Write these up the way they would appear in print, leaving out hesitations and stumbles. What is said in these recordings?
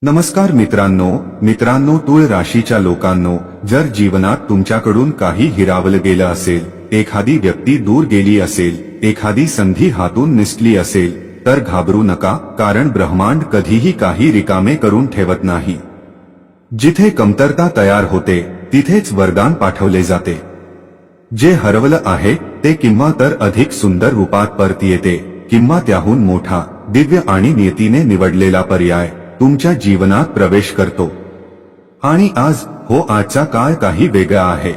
नमस्कार मित्रांनो तुळ राशीच्या लोकांनो, जर जीवनात तुमच्याकडून काही हिरावलं गेलं असेल, एखादी व्यक्ती दूर गेली असेल, एखादी संधी हातून निसटली असेल, तर घाबरू नका, कारण ब्रह्मांड कधीही काही रिकामे करून ठेवत नाही। जिथे कमतरता तयार होते तिथेच वरदान पाठवले जाते। जे हरवलं आहे ते किंवा तर अधिक सुंदर रूपात परत येते, किंवा त्याहून मोठा, दिव्य आणि नियतीने निवडलेला पर्याय तुमच्या जीवनात प्रवेश करतो। आणि आजचा काळ काही वेगळा आहे।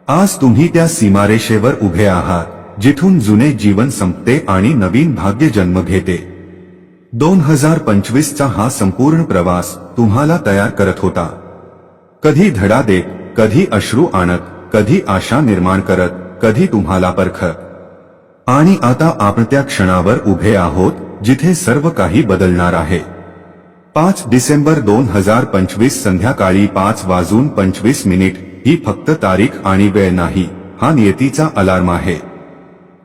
आज तुम्ही त्या सीमारेषेवर उभे आहात जिथून जुने जीवन संपते आणि नवीन भाग्य जन्म घेते। 2025 चा हा संपूर्ण प्रवास तुम्हाला तयार करत होता, कधी धडा देत, कधी अश्रू आणत, कधी आशा निर्माण करत, कधी तुम्हाला परखत। आणि आता आपण त्या क्षणावर उभे आहोत जिथे सर्व काही बदलणार आहे। 5 डिसेंबर 2025 संध्याकाळी 5:25 ही फक्त तारीख आणि वेळ नाही, हा नियतीचा अलार्म आहे।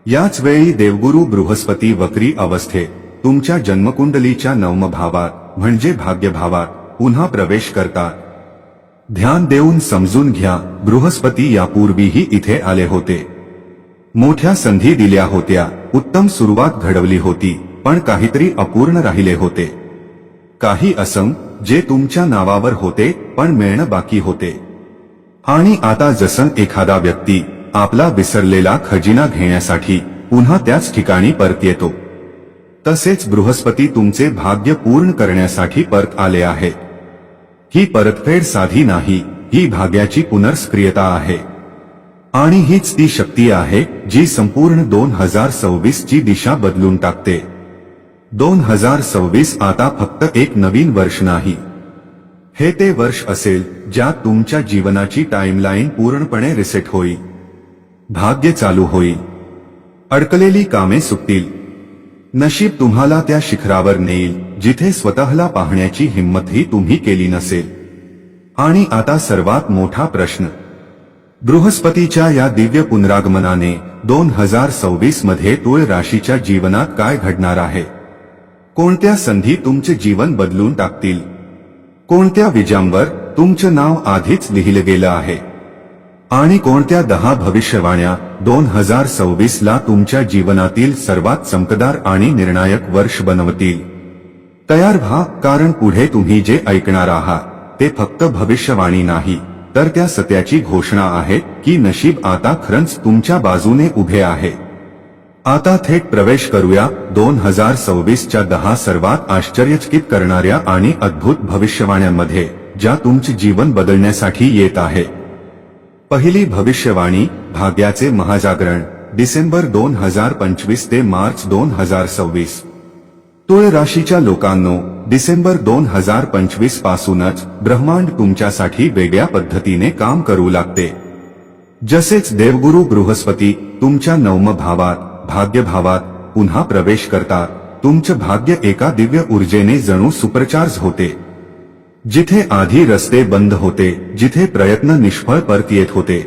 याच वेळी देवगुरु बृहस्पती वक्री अवस्थेत तुमच्या जन्मकुंडलीच्या 9 भावात म्हणजे भाग्यभावात पुन्हा प्रवेश करतात। ध्यान देऊन समजून घ्या, बृहस्पती यापूर्वीही इथे आले होते, मोठ्या संधी दिल्या होत्या, उत्तम सुरुवात घडवली होती, पण काहीतरी अपूर्ण राहिले होते। काही असम जे तुमच्या नावावर होते पण मिळणं बाकी होते। आणि आता जसं एखादा व्यक्ती आपला विसरलेला खजिना घेण्यासाठी पुन्हा त्याच ठिकाणी परत येतो, तसेच बृहस्पती तुमचे भाग्य पूर्ण करण्यासाठी परत आले आहेत। ही परतफेड साधी नाही, ही भाग्याची पुनर्सक्रियता आहे। आणि हीच ती शक्ती आहे जी संपूर्ण 2026 ची दिशा बदलून टाकते। 2026 आता फक्त एक नवीन वर्ष नाही, हे ते वर्ष असेल ज्यात तुमच्या जीवनाची टाइमलाईन पूर्णपणे रिसेट होईल, भाग्य चालू होईल, अडकलेली कामे सुटतील, नशीब तुम्हाला त्या शिखरावर नेईल जिथे स्वतःला पाहण्याची हिंमतही तुम्ही केली नसेल। आणि आता सर्वात मोठा प्रश्न, बृहस्पतीच्या या दिव्य पुनरागमनाने 2026 मध्ये तुळ राशीच्या जीवनात काय घडणार आहे? कोणत्या संधी तुमचे जीवन बदलून टाकतील? कोणत्या विजयांवर तुमचं नाव आधीच लिहिलं गेलं आहे? आणि कोणत्या 10 भविष्यवाण्या 2026 ला तुमच्या जीवनातील सर्वात चमकदार आणि निर्णायक वर्ष बनवतील? तयार व्हा, कारण पुढे तुम्ही जे ऐकणार आहात ते फक्त भविष्यवाणी नाही, तर त्या सत्याची घोषणा आहे की नशीब आता खरंच तुमच्या बाजूने उभे आहे। आता थेट प्रवेश करूया 2026 च्या 10 सर्वात आश्चर्यचकित करणाऱ्या आणि अद्भुत भविष्यवाण्यांमध्ये, ज्या तुमचे जीवन बदलण्यासाठी येत आहे। पहिली भविष्यवाणी, भाग्याचे महाजागरण, डिसेंबर 2025 ते मार्च 2026। तुळ राशीच्या लोकांनो, डिसेंबर 2025 पासूनच ब्रह्मांड तुमच्यासाठी वेगळ्या पद्धतीने काम करू लागते। जसेच देवगुरु बृहस्पती तुमच्या 9 भावात भाग्यभावात पुन्हा प्रवेश करतात, तुमचं भाग्य एका दिव्य ऊर्जेने जणू सुपरचार्ज होते। जिथे आधी रस्ते बंद होते, जिथे प्रयत्न निष्फळ परत येत होते,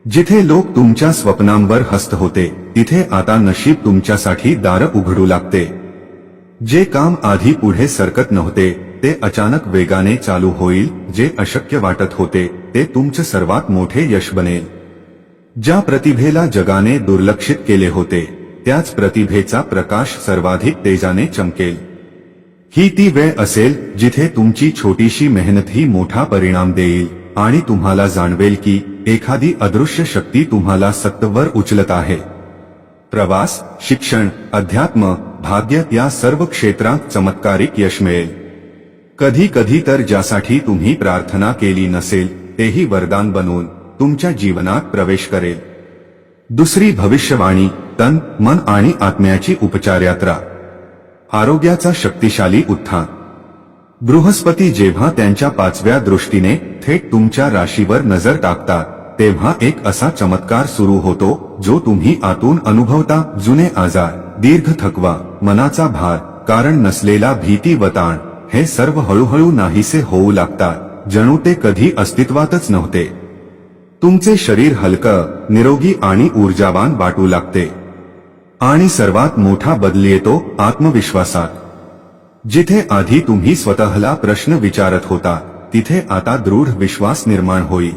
जिथे लोक तुमच्या स्वप्नांवर हसत होते, तिथे आता नशीब तुमच्यासाठी दार उघडू लागते। जे काम आधी पुढे सरकत नव्हते ते अचानक वेगाने चालू होईल, जे अशक्य वाटत होते ते तुमचं सर्वात मोठे यश बनेल। ज्या प्रतिभेला जगाने दुर्लक्षित केले होते, त्याच प्रतिभेचा प्रकाश सर्वाधिक तेजाने चमकेल। ही ती वेळ असेल जिथे तुमची छोटीशी मेहनतही मोठा परिणाम देईल आणि तुम्हाला जाणवेल की एखादी अदृश्य शक्ती तुम्हाला सत्तेवर उचलत आहे। प्रवास, शिक्षण, अध्यात्म, भाग्य या सर्व क्षेत्रात चमत्कारिक यश मिळेल। कधी कधी तर ज्यासाठी तुम्ही प्रार्थना केली नसेल तेही वरदान बनून तुमच्या जीवनात प्रवेश करेल। दुसरी भविष्यवाणी, तन, मन आणि आत्म्याची उपचार यात्रा, आरोग्याचा शक्तिशाली उत्थान। बृहस्पती जेव्हा त्यांच्या 5व्या दृष्टीने थेट तुमच्या राशीवर नजर टाकतात, तेव्हा एक असा चमत्कार सुरू होतो जो तुम्ही आतून अनुभवता। जुने आजार, दीर्घ थकवा, मनाचा भार, कारण नसलेला भीती व ताण, हे सर्व हळूहळू नाहीसे होऊ लागतात, जणू ते कधी अस्तित्वातच नव्हते। तुमचे शरीर हलकं, निरोगी आणि ऊर्जावान वाटू लागते। आणि सर्वात मोठा बदल येतो आत्मविश्वासात। जिथे आधी तुम्ही स्वतःला प्रश्न विचारत होता तिथे आता दृढ विश्वास निर्माण होईल.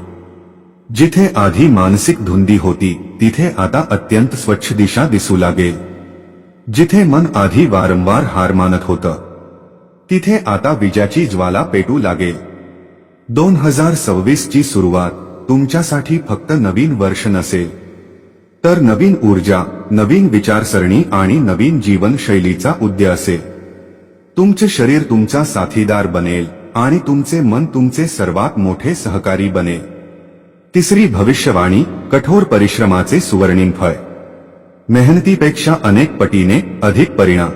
जिथे आधी मानसिक धुंदी होती तिथे आता अत्यंत स्वच्छ दिशा दिसू लागेल. जिथे मन आधी वारंवार हार मानत होतं तिथे आता विजयाची ज्वाला पेटू लागेल. 2026 ची सुरुवात तुमच्यासाठी फक्त नवीन वर्ष नसेल तर नवीन ऊर्जा, नवीन विचारसरणी आणि नवीन जीवनशैलीचा उदय असेल. तुमचे शरीर तुमचा साथीदार बनेल आणि तुमचे मन तुमचे सर्वात मोठे सहकारी बनेल. तिसरी भविष्यवाणी, कठोर परिश्रमाचे सुवर्णिम फळ. मेहनतीपेक्षा अनेक पटीने अधिक परिणाम.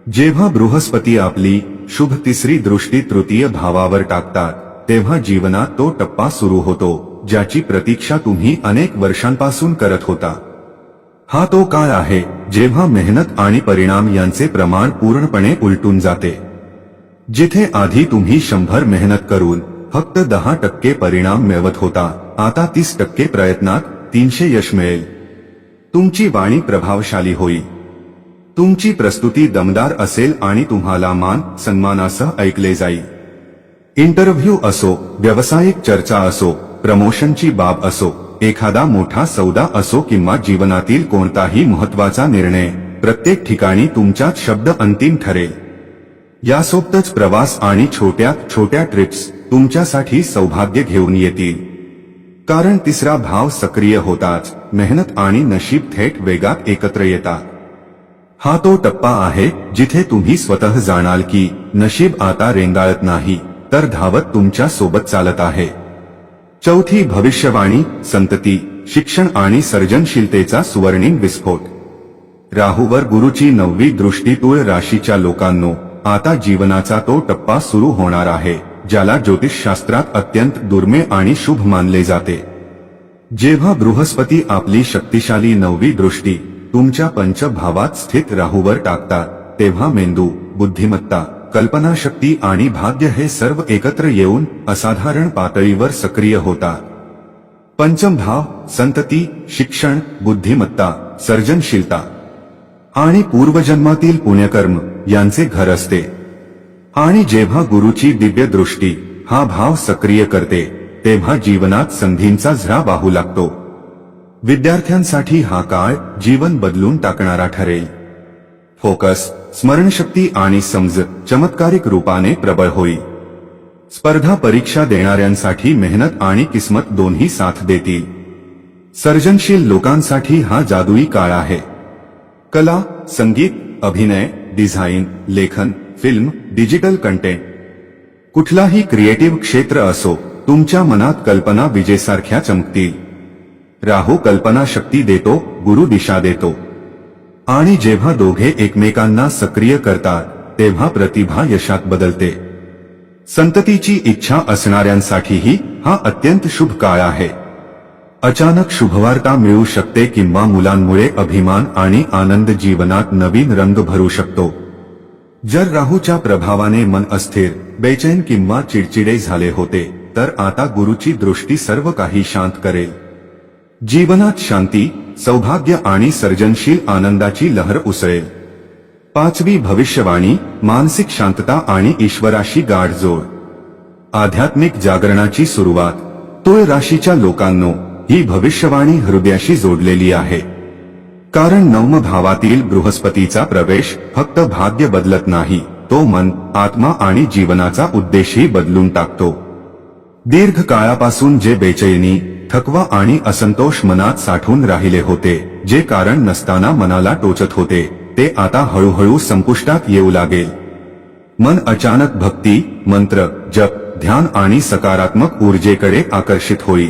जेव्हा बृहस्पती आपली शुभ तिसरी दृष्टी तृतीय भावावर टाकतात तेव्हा जीवनात तो टप्पा सुरू होतो ज्याची प्रतीक्षा तुम्ही अनेक वर्षांपासून करत होता. हा तो काळ आहे जेव्हा मेहनत आणि परिणाम यांचे प्रमाण पूर्णपणे उलटून जाते. जिथे आधी तुम्ही 100 मेहनत करून फक्त 10% परिणाम मिळवत होता आता 30% प्रयत्नात 300 यश मिळेल. तुमची वाणी प्रभावशाली होईल. तुमची प्रस्तुती दमदार असेल आणि तुम्हाला मान सन्मानासह ऐकले जाईल. इंटरव्ह्यू असो, व्यावसायिक चर्चा असो, प्रमोशनची बाब असो, एखादा मोठा सौदा असो किंवा जीवनातील कोणताही महत्त्वाचा निर्णय, प्रत्येक ठिकाणी तुमचाच शब्द अंतिम ठरेल. यासोबतच प्रवास आणि छोट्या छोट्या ट्रिप्स तुमच्यासाठी सौभाग्य घेऊन येतील. कारण तिसरा भाव सक्रिय होताच मेहनत आणि नशीब थेट वेगात एकत्र येतात. हा तो टप्पा आहे जिथे तुम्ही स्वतः जाणाल की नशीब आता रेंगाळत नाही तर धावत तुमच्या सोबत चालत आहे. चौथी भविष्यवाणी, संतती, शिक्षण आणि सर्जनशीलतेचा सुवर्णिम विस्फोट. राहूवर गुरुची 9वी दृष्टी तुळ राशीच्या लोकांनो, आता जीवनाचा तो टप्पा सुरू होणार आहे ज्याला ज्योतिषशास्त्रात अत्यंत दुर्मिळ आणि शुभ मानले जाते. जेव्हा बृहस्पती आपली शक्तिशाली 9वी दृष्टी तुमच्या पंचभावात स्थित राहूवर टाकतात तेव्हा मेंदू, बुद्धिमत्ता, कल्पनाशक्ती आणि भाग्य हे सर्व एकत्र येऊन असाधारण पातळीवर सक्रिय होतात. पंचम भाव संतती, शिक्षण, बुद्धिमत्ता, सर्जनशीलता आणि पूर्वजन्मातील पुण्यकर्म यांचे घर असते. आणि जेव्हा गुरुची दिव्य दृष्टी हा भाव सक्रिय करते तेव्हा जीवनात संधींचा झरा वाहू लागतो. विद्यार्थ्यांसाठी हा काळ जीवन बदलून टाकणारा ठरेल. फोकस, स्मरणशक्ती आणि समज चमत्कारिक रूपाने प्रबळ होईल. स्पर्धा परीक्षा देणाऱ्यांसाठी मेहनत आणि किस्मत दोन्ही साथ देतील. सर्जनशील लोकांसाठी हा जादुई काळ आहे. कला, संगीत, अभिनय, डिझाईन, लेखन, फिल्म, डिजिटल कंटेंट, कुठलाही क्रिएटिव्ह क्षेत्र असो, तुमच्या मनात कल्पना विजेसारख्या चमकतील. राहू कल्पनाशक्ती देतो, गुरु दिशा देतो. आणि जेव्हा दोघे एकमेकांना सक्रिय करतात तेव्हा प्रतिभा यशात बदलते. संततीची इच्छा असणाऱ्यांसाठीही हा अत्यंत शुभ काळ आहे. अचानक शुभवार्ता मिळू शकते किंवा मुलांमुळे अभिमान आणि आनंद जीवनात नवीन रंग भरू शकतो. जर राहूच्या प्रभावाने मन अस्थिर, बेचैन किंवा चिडचिडे झाले होते तर आता गुरुची दृष्टी सर्व काही शांत करेल. जीवनात शांती, सौभाग्य आणि सर्जनशील आनंदाची लहर उसळेल. पाचवी भविष्यवाणी, मानसिक शांतता आणि ईश्वराशी गाढ जोड. आध्यात्मिक जागरणाची सुरुवात. तुळ राशीच्या लोकांनो, ही भविष्यवाणी हृदयाशी जोडलेली आहे. कारण 9व्या भावातील बृहस्पतीचा प्रवेश फक्त भाग्य बदलत नाही, तो मन, आत्मा आणि जीवनाचा उद्देशही बदलून टाकतो. दीर्घकाळापासून जे बेचैनी, थकवा आणि असंतोष मनात साठून राहिले होते, जे कारण नसताना मनाला टोचत होते, ते आता हळूहळू संपुष्टात येऊ लागेल. मन अचानक भक्ती, मंत्र, जप, ध्यान आणि सकारात्मक ऊर्जेकडे आकर्षित होईल.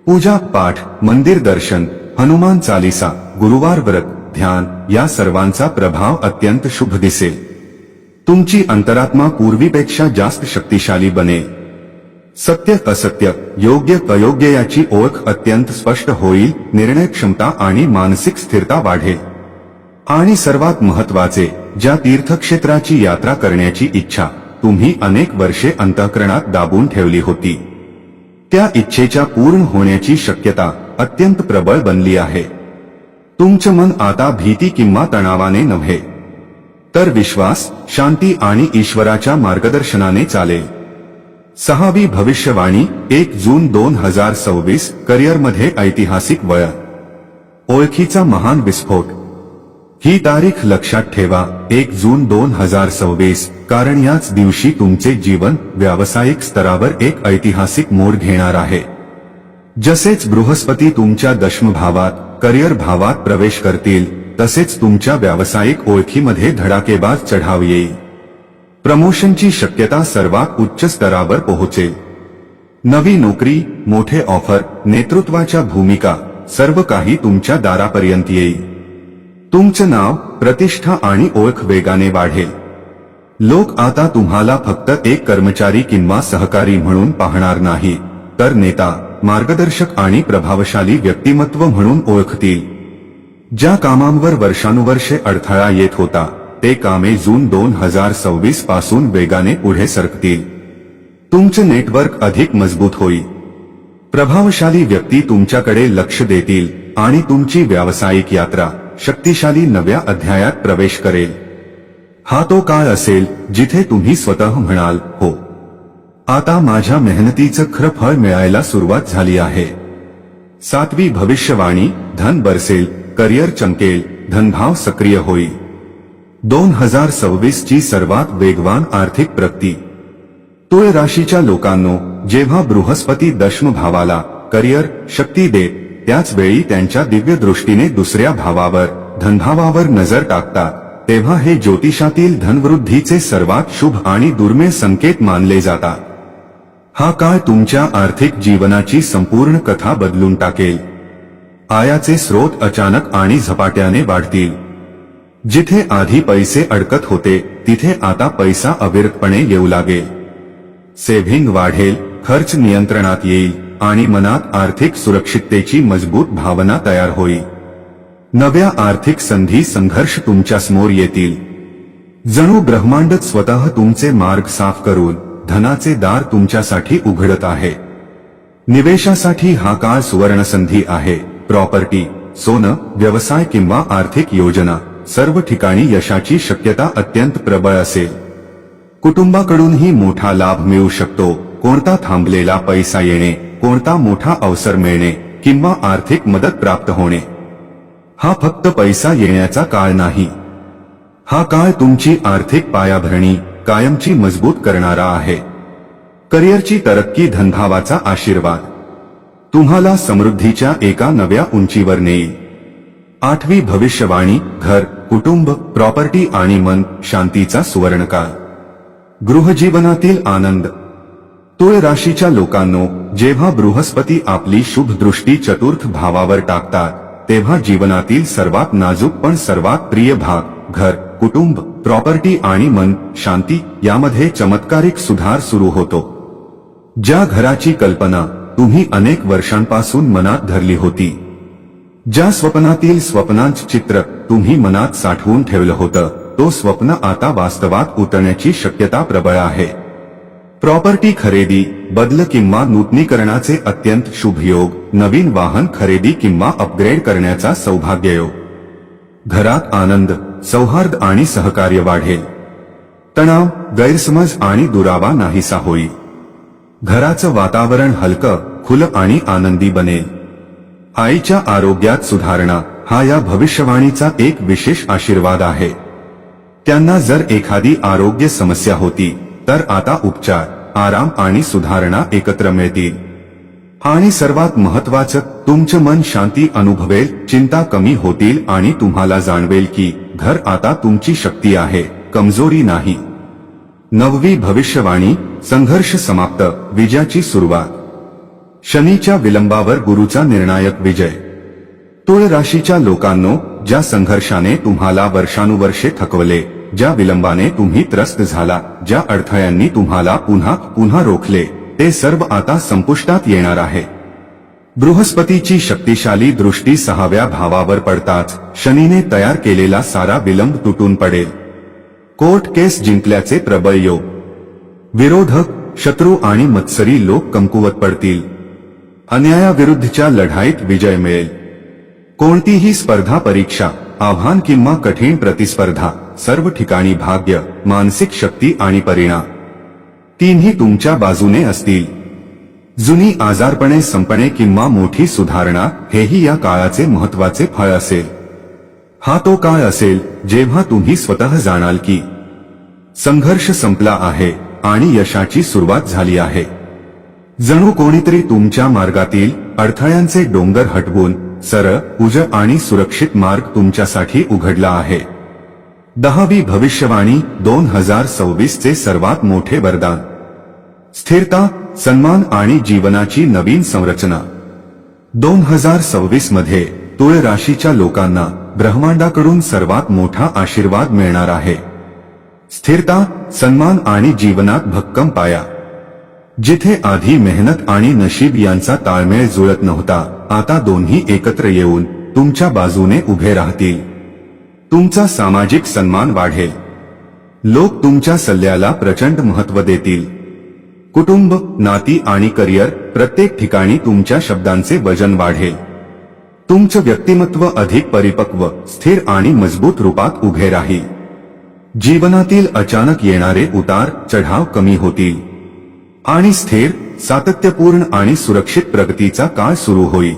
पूजा पाठ, मंदिर दर्शन, हनुमान चालीसा, गुरुवार व्रत, ध्यान या सर्वांचा प्रभाव अत्यंत शुभ दिसेल. तुमची अंतरात्मा पूर्वीपेक्षा जास्त शक्तिशाली बनेल. सत्य असत्य, योग्य अयोग्य याची ओळख अत्यंत स्पष्ट होईल. निर्णय क्षमता आणि मानसिक स्थिरता वाढेल. आणि सर्वात महत्त्वाचे, ज्या तीर्थक्षेत्राची यात्रा करण्याची इच्छा तुम्ही अनेक वर्षे अंतःकरणात दाबून ठेवली होती, त्या इच्छेच्या पूर्ण होण्याची शक्यता अत्यंत प्रबळ बनली आहे. तुमचं मन आता भीती किंवा तणावाने नव्हे, तर विश्वास, शांती आणि ईश्वराच्या मार्गदर्शनाने चालेल. 6वी भविष्यवाणी 1 जून 2026. करिअरमध्ये ऐतिहासिक वळण, ओळखीचा महान विस्फोट. ही तारीख लक्षात ठेवा, 1 जून 2026, कारण याच दिवशी तुमचे जीवन व्यावसायिक स्तरावर एक ऐतिहासिक मोड घेणार आहे. जसेच बृहस्पती तुमच्या दशम भावात, करिअर भावात प्रवेश करतील, तसेच तुमच्या व्यावसायिक ओळखीमध्ये धडाकेबाज चढाव येईल. प्रमोशनची शक्यता सर्वात उच्च स्तरावर पोहोचेल. नवी नोकरी, मोठे ऑफर, नेतृत्वाच्या भूमिका, सर्व काही तुमच्या दारापर्यंत येईल. तुमचं नाव, प्रतिष्ठा आणि ओळख वेगाने वाढेल. लोक आता तुम्हाला फक्त एक कर्मचारी किंवा सहकारी म्हणून पाहणार नाही, तर नेता, मार्गदर्शक आणि प्रभावशाली व्यक्तिमत्व म्हणून ओळखतील. ज्या कामांवर वर्षानुवर्षे अडथळा येत होता, ते कामे जून 2026 पासून वेगाने पुढे सरकतील. तुमचं नेटवर्क अधिक मजबूत होईल. प्रभावशाली व्यक्ती तुमच्याकडे लक्ष देतील आणि तुमची व्यावसायिक यात्रा शक्तिशाली नव्या अध्यायात प्रवेश करेल. हा तो काळ असेल जिथे तुम्ही स्वतः म्हणाल, हो, आता माझ्या मेहनतीचं खरं फळ मिळायला सुरुवात झाली आहे. 7वी भविष्यवाणी, धन बरसेल, करिअर चमकेल, धनभाव सक्रिय होईल. 2026 ची सर्वात वेगवान आर्थिक प्रगती. तुळ राशीच्या लोकांनो, जेव्हा बृहस्पती दशम भावाला, करिअर, शक्ती देत, त्याच वेळी त्यांच्या दिव्य दृष्टीने दुसऱ्या भावावर, धनभावावर नजर टाकतात, तेव्हा हे ज्योतिषातील धनवृद्धीचे सर्वात शुभ आणि दुर्मिळ संकेत मानले जातात. हा काळ तुमच्या आर्थिक जीवनाची संपूर्ण कथा बदलून टाकेल. आयाचे स्रोत अचानक आणि झपाट्याने वाढतील. जिथे आधी पैसे अडकत होते, तिथे आता पैसा अविरतपणे येऊ लागेल. सेव्हिंग वाढेल, खर्च नियंत्रणात येईल आणि मनात आर्थिक सुरक्षिततेची मजबूत भावना तयार होईल. नव्या आर्थिक संधी संघर्ष तुमच्यासमोर येतील. जणू ब्रह्मांडच स्वतः तुमचे मार्ग साफ करून धनाचे दार तुमच्यासाठी उघडत आहे. निवेशासाठी हा काळ सुवर्णसंधी आहे. प्रॉपर्टी, सोनं, व्यवसाय किंवा आर्थिक योजना, सर्व ठिकाणी यशाची शक्यता अत्यंत प्रबळ असेल. कुटुंबाकडूनही मोठा लाभ मिळू शकतो. कोणता थांबलेला पैसा येणे, कोणता मोठा अवसर मिळणे किंवा आर्थिक मदत प्राप्त होणे. हा फक्त पैसा येण्याचा काळ नाही. हा काळ तुमची आर्थिक पायाभरणी कायमची मजबूत करणारा आहे. करिअरची तरक्की, धनभावाचा आशीर्वाद तुम्हाला समृद्धीच्या एका नव्या उंचीवर नेईल. 8वी भविष्यवाणी, घर, कुटुंब, प्रॉपर्टी आणि मन शांतीचा सुवर्णकाळ. गृहजीवनातील आनंद. तुळ राशीच्या लोकांनो, जेव्हा बृहस्पती आपली शुभ दृष्टी चतुर्थ भावावर टाकतात, तेव्हा जीवनातील सर्वात नाजूक पण सर्वात प्रिय भाग, घर, कुटुंब, प्रॉपर्टी आणि मन शांती, यामध्ये चमत्कारिक सुधार सुरू होतो. ज्या घराची कल्पना तुम्ही अनेक वर्षांपासून मनात धरली होती, ज्या स्वप्नातील स्वप्नांचं चित्र तुम्ही मनात साठवून ठेवलं होतं, तो स्वप्न आता वास्तवात उतरण्याची शक्यता प्रबळ आहे. प्रॉपर्टी खरेदी, बदल किंवा नूतनीकरणाचे अत्यंत शुभ योग. नवीन वाहन खरेदी किंवा अपग्रेड करण्याचा सौभाग्ययोग. घरात आनंद, सौहार्द आणि सहकार्य वाढेल. तणाव, गैरसमज आणि दुरावा नाहीसा होईल. घराचं वातावरण हलकं, खुलं आणि आनंदी बनेल. आईच्या आरोग्यात सुधारणा हा या भविष्यवाणीचा एक विशेष आशीर्वाद आहे. त्यांना जर एखादी आरोग्य समस्या होती, तर आता उपचार, आराम आणि सुधारणा एकत्र मिळतील. आणि सर्वात महत्त्वाचं, तुमचं मन शांती अनुभवेल, चिंता कमी होतील आणि तुम्हाला जाणवेल की घर आता तुमची शक्ती आहे, कमजोरी नाही. 9वी भविष्यवाणी, संघर्ष समाप्त, विजयाची सुरुवात. शनीच्या विलंबावर गुरुचा निर्णायक विजय. तुळ राशीच्या लोकांनो, ज्या संघर्षाने तुम्हाला वर्षानुवर्षे थकवले, ज्या विलंबाने तुम्ही त्रस्त झाला, ज्या अडथळ्यांनी तुम्हाला पुन्हा पुन्हा रोखले, ते सर्व आता संपुष्टात येणार आहे. बृहस्पतीची शक्तिशाली दृष्टी 6व्या भावावर पडताच शनीने तयार केलेला सारा विलंब तुटून पडेल. कोर्ट केस जिंकल्याचे प्रबळ योग. विरोधक, शत्रू आणि मत्सरी लोक कमकुवत पडतील. अन्यायाविरुद्धच्या लढाईत विजय मिळेल. कोणतीही स्पर्धा, परीक्षा, आव्हान किंवा कठीण प्रतिस्पर्धा सर्व ठिकाणी भाग्य, मानसिक शक्ती आणि परिणाम तीनही तुमच्या बाजूने असतील. जुनी आजारपणे संपणे किंवा मोठी सुधारणा हेही या काळाचे महत्वाचे फळ असेल. हा तो काळ असेल जेव्हा तुम्ही स्वतः जाणाल की संघर्ष संपला आहे आणि यशाची सुरुवात झाली आहे. जणू कोणीतरी तुमच्या मार्गातील अडथळ्यांचे डोंगर हटवून सरळ, उजळ आणि सुरक्षित मार्ग तुमच्यासाठी उघडला आहे. 10वी भविष्यवाणी 2026 चे सर्वात मोठे वरदान. स्थिरता, सन्मान आणि जीवनाची नवीन संरचना. 2026 मध्ये तुळ राशीच्या लोकांना ब्रह्मांडाकडून सर्वात मोठा आशीर्वाद मिळणार आहे. स्थिरता, सन्मान आणि जीवनात भक्कम पाया. जिथे आधी मेहनत आणि नशीब यांचा ताळमेळ जुळत नव्हता, आता दोन्ही एकत्र येऊन तुमच्या बाजूने उभे राहतील. तुमचा सामाजिक सन्मान वाढेल. लोक तुमच्या सल्ल्याला प्रचंड महत्त्व देतील. कुटुंब, नाती आणि करिअर प्रत्येक ठिकाणी तुमच्या शब्दांचे वजन वाढेल. तुमचं व्यक्तिमत्व अधिक परिपक्व, स्थिर आणि मजबूत रूपात उभे राहील. जीवनातील अचानक येणारे उतार चढाव कमी होतील आणि स्थिर, सातत्यपूर्ण आणि सुरक्षित प्रगतीचा काळ सुरू होईल.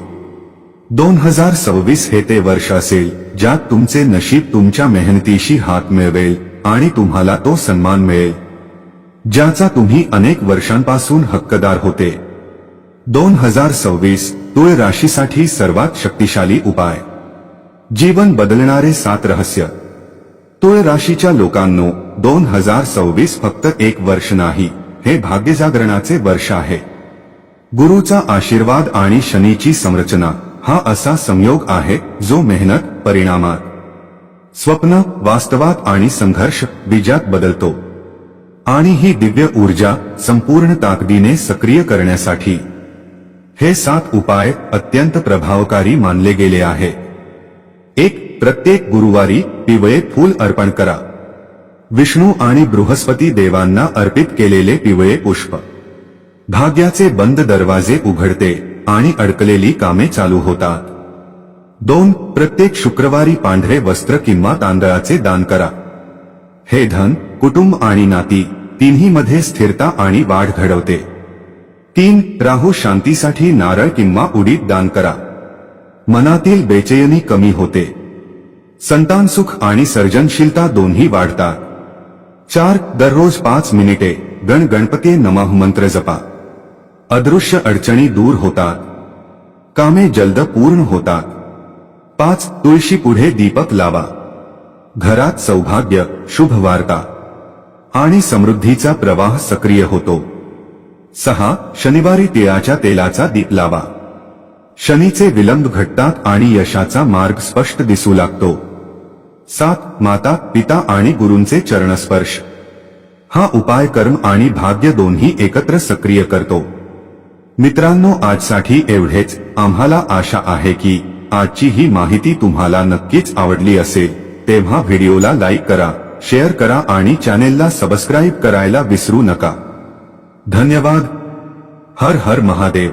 2026 हे ते वर्ष असेल ज्यात तुमचे नशीब तुमच्या मेहनतीशी हात मिळवेल आणि तुम्हाला तो सन्मान मिळेल ज्याचा तुम्ही अनेक वर्षांपासून हक्कदार होते. 2026 तुळ राशीसाठी सर्वात शक्तिशाली उपाय. जीवन बदलणारे 7 रहस्य. तुळ राशीच्या लोकांनो, 2026 फक्त एक वर्ष नाही, हे भाग्यजागरणाचे वर्ष आहे. गुरुचा आशीर्वाद आणि शनीची संरचना हा असा संयोग आहे जो मेहनत परिणामात, स्वप्न वास्तवात आणि संघर्ष विजयात बदलतो. आणि ही दिव्य ऊर्जा संपूर्ण ताकदीने सक्रिय करण्यासाठी हे 7 उपाय अत्यंत प्रभावकारी मानले गेले आहेत. 1. प्रत्येक गुरुवारी पिवळे फूल अर्पण करा. विष्णू आणि बृहस्पती देवांना अर्पित केलेले पिवळे पुष्प भाग्याचे बंद दरवाजे उघडते आणि अडकलेली कामे चालू होतात. 2. प्रत्येक शुक्रवारी पांढरे वस्त्र किंवा तांदळाचे दान करा. हे धन, कुटुंब आणि नाती तिन्ही मध्ये स्थिरता आणि वाढ घडवते. 3. राहू शांतीसाठी नारळ किंवा उडीद दान करा. मनातील बेचैनी कमी होते. संतान सुख आणि सर्जनशीलता दोन्ही वाढतात. 4. दररोज 5 मिनिटे गणपती नमः मंत्र जपा. अदृश्य अडचणी दूर होतात. कामे जलद पूर्ण होतात. 5. तुळशी पुढे दीपक लावा. घरात सौभाग्य, शुभ वार्ता आणि समृद्धीचा प्रवाह सक्रिय होतो. 6. शनिवारी तिळाच्या तेलाचा दीप लावा. शनीचे विलंब घटतात आणि यशाचा मार्ग स्पष्ट दिसू लागतो. 7. माता, पिता आणि गुरूंचे चरणस्पर्श. हा उपाय कर्म आणि भाग्य दोन्ही एकत्र सक्रिय करतो. मित्रांनो, आजसाठी एवढेच. आम्हाला आशा आहे की आजची ही माहिती तुम्हाला नक्कीच आवडली असेल. तेव्हा व्हिडिओला लाईक करा, शेअर करा आणि चॅनेलला सबस्क्राईब करायला विसरू नका. धन्यवाद. हर हर महादेव.